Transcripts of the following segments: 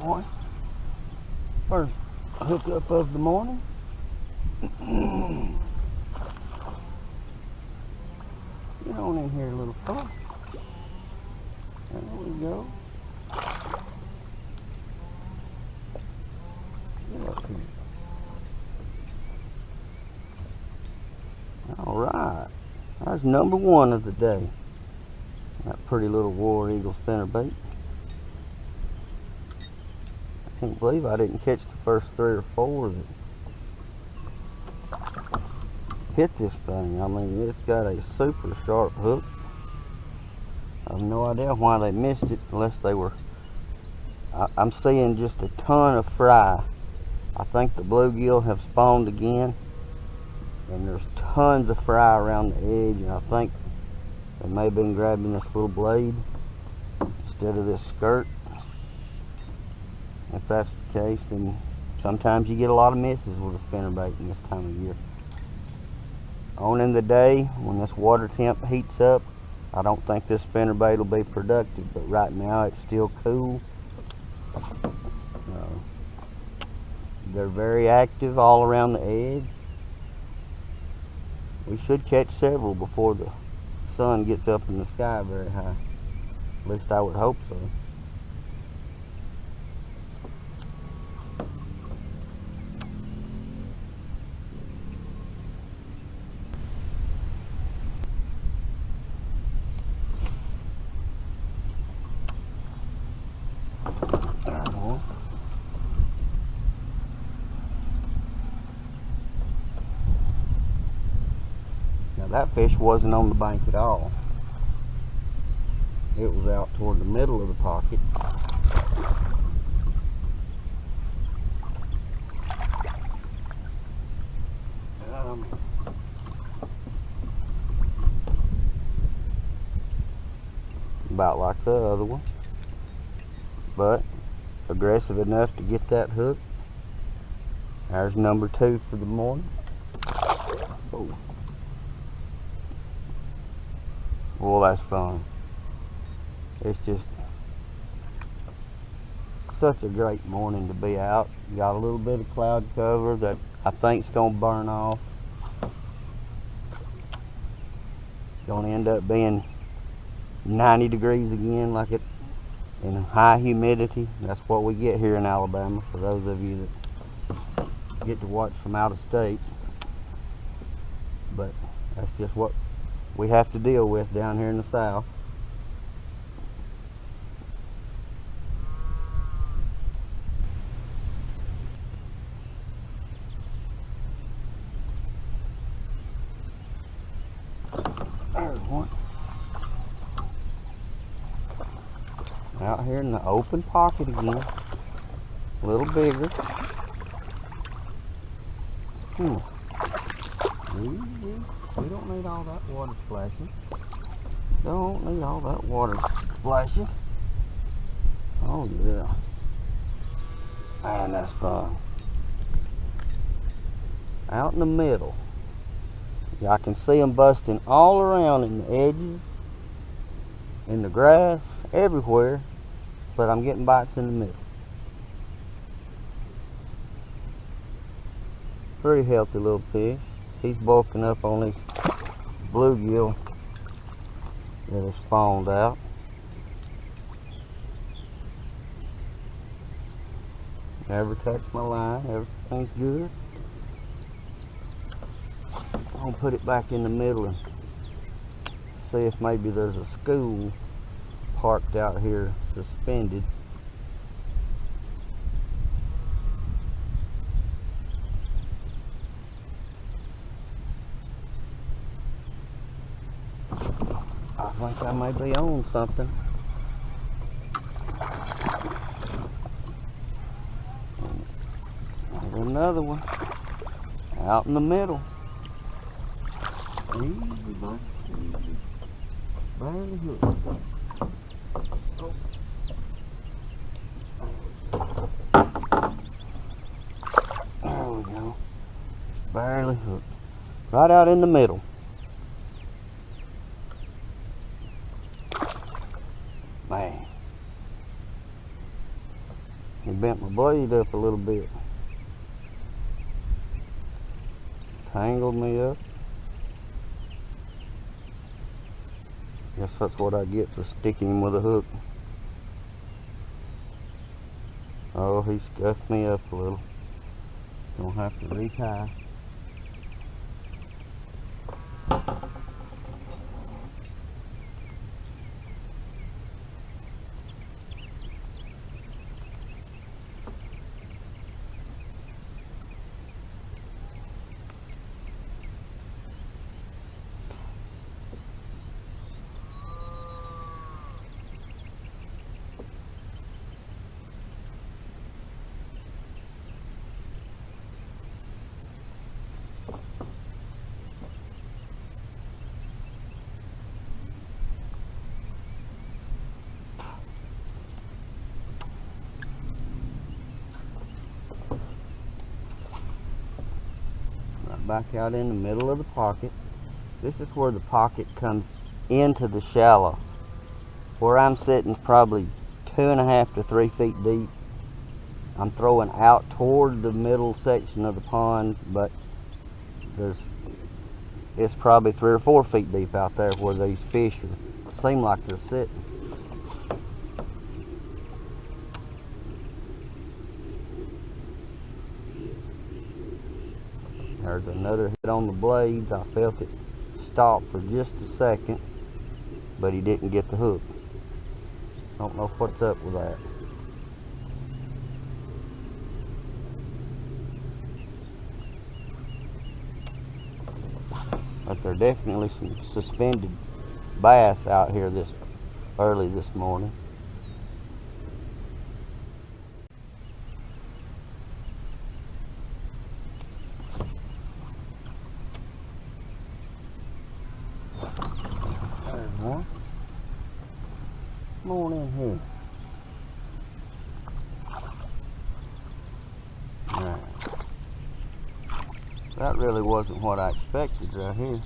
boy. First hookup of the morning. Get on in here, little fella. There we go. Get up here. Alright. That's number one of the day. That pretty little War Eagle spinnerbait. I can't believe I didn't catch the first 3 or 4 that hit this thing. I mean, it's got a super sharp hook. I have no idea why they missed it unless they were... I'm seeing just a ton of fry. I think the bluegill have spawned again. And there's tons of fry around the edge, and I think they may have been grabbing this little blade instead of this skirt. If that's the case, then sometimes you get a lot of misses with a spinnerbait in this time of year. On in the day, when this water temp heats up, I don't think this spinnerbait will be productive, but right now it's still cool. They're very active all around the edge. We should catch several before the sun gets up in the sky very high. At least I would hope so. That fish wasn't on the bank at all. It was out toward the middle of the pocket. About like the other one, but aggressive enough to get that hook. There's number 2 for the morning. Oh. Well, that's fun. It's just such a great morning to be out. You got a little bit of cloud cover that I think's gonna burn off. Gonna end up being 90 degrees again, like it in high humidity. That's what we get here in Alabama, for those of you that get to watch from out of state. But that's just what we have to deal with down here in the south. There's one. Out here in the open pocket again. A little bigger. We don't need all that water splashing. Don't need all that water splashing. Oh yeah. Man, that's fun. Out in the middle. Yeah, I can see them busting all around in the edges, in the grass, everywhere, but I'm getting bites in the middle. Pretty healthy little fish. He's bulking up on these bluegill that have spawned out. Never touched my line, everything's good. I'm gonna put it back in the middle and see if maybe there's a school parked out here suspended. I think I may be on something. There's another one out in the middle. Easy, bud. Easy. Barely hooked. Oh. There we go. Barely hooked. Right out in the middle. Man. He bent my blade up a little bit. Tangled me up. Guess that's what I get for sticking him with a hook. Oh, he scuffed me up a little. Gonna have to retie. Back out in the middle of the pocket. This is where the pocket comes into the shallow. Where I'm sitting is probably 2.5 to 3 feet deep. I'm throwing out toward the middle section of the pond, but it's probably 3 or 4 feet deep out there where these fish seem like they're sitting. There's another hit on the blades. I felt it stop for just a second, but he didn't get the hook. Don't know what's up with that. But there are definitely some suspended bass out here early this morning. Come on in here. Right. That really wasn't what I expected right here.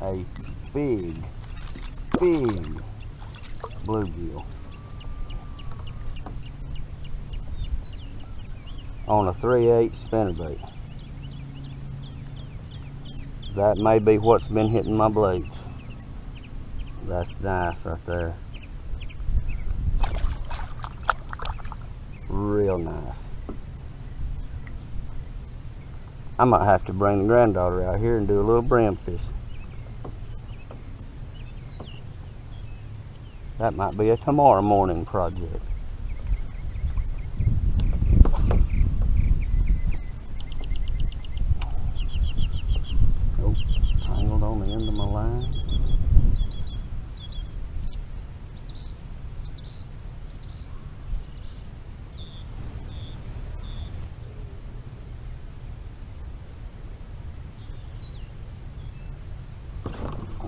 A big bluegill on a 3/8 spinnerbait. That may be what's been hitting my blades. That's nice right there. Real nice. I might have to bring the granddaughter out here and do a little brim fishing. That might be a tomorrow morning project. Oh, tangled on the end of my line.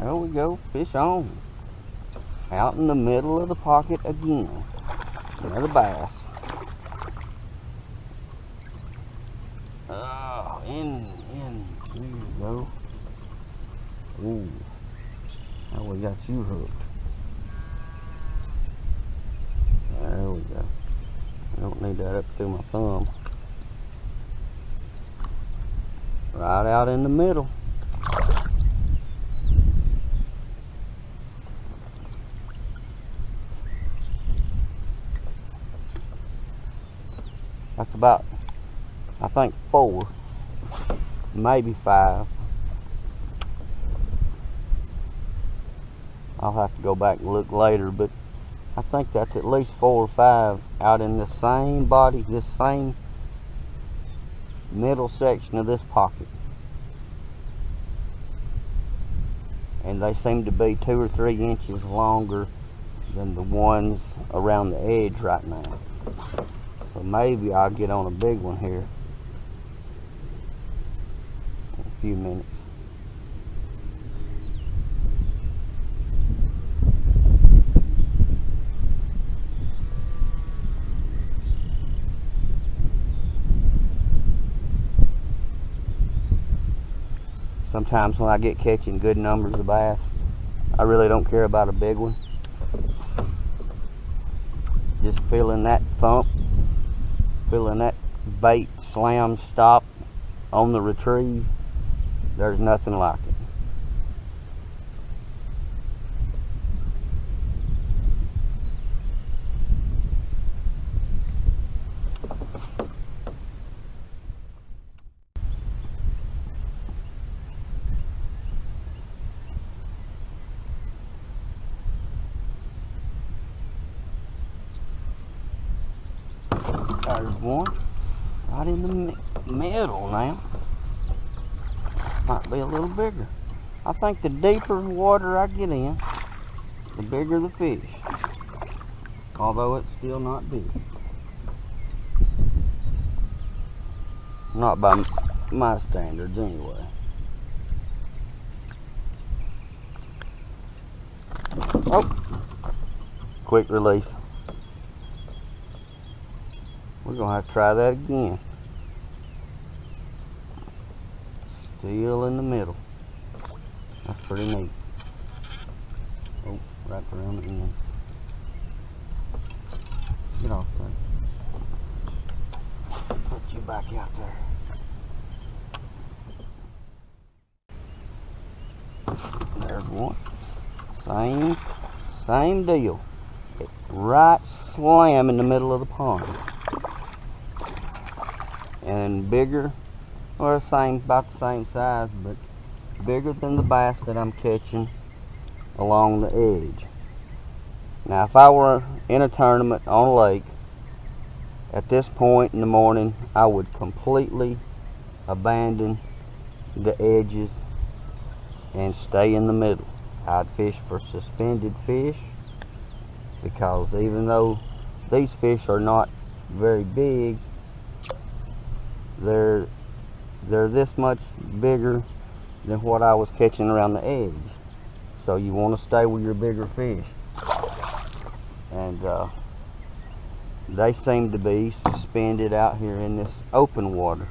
There we go, fish on. Out in the middle of the pocket again. Another bass. Oh, in. There you go. Ooh. Now we got you hooked. There we go. I don't need that up through my thumb. Right out in the middle. That's about, I think, 4, maybe 5. I'll have to go back and look later, but I think that's at least 4 or 5 out in the same body, this same middle section of this pocket. And they seem to be 2 or 3 inches longer than the ones around the edge right now. So maybe I'll get on a big one here in a few minutes. Sometimes when I get catching good numbers of bass, I really don't care about a big one. just feeling that thump, feeling that bait slam stop on the retrieve. There's nothing like it. There's one right in the middle now. Might be a little bigger. I think the deeper water I get in, the bigger the fish. Although it's still not big. Not by my standards anyway. Oh! Quick release. We're gonna have to try that again. Still in the middle. That's pretty neat. Oh, right around the end. Get off there. Put you back out there. There's one. Same deal. Right slam in the middle of the pond. And bigger, or about the same size, but bigger than the bass that I'm catching along the edge. Now, if I were in a tournament on a lake, at this point in the morning, I would completely abandon the edges and stay in the middle. I'd fish for suspended fish, because even though these fish are not very big, they're this much bigger than what I was catching around the edge. So you want to stay with your bigger fish. And they seem to be suspended out here in this open water.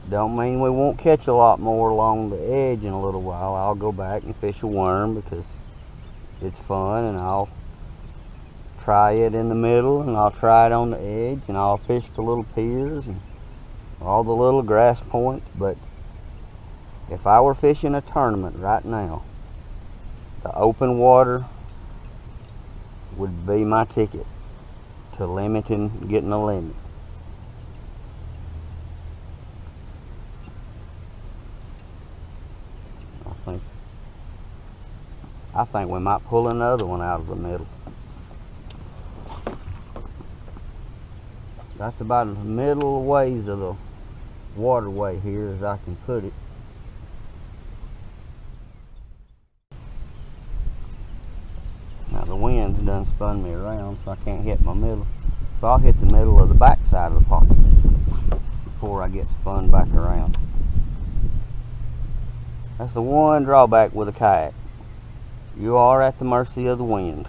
Don't mean we won't catch a lot more along the edge in a little while. I'll go back and fish a worm because it's fun, and I'll try it in the middle, and I'll try it on the edge, and I'll fish the little piers and all the little grass points. But if I were fishing a tournament right now, the open water would be my ticket to getting a limit. I think we might pull another one out of the middle. That's about the middle ways of the waterway here as I can put it. Now the wind done spun me around, so I can't hit my middle. So I'll hit the middle of the back side of the pocket before I get spun back around. That's the one drawback with a kayak. You are at the mercy of the wind.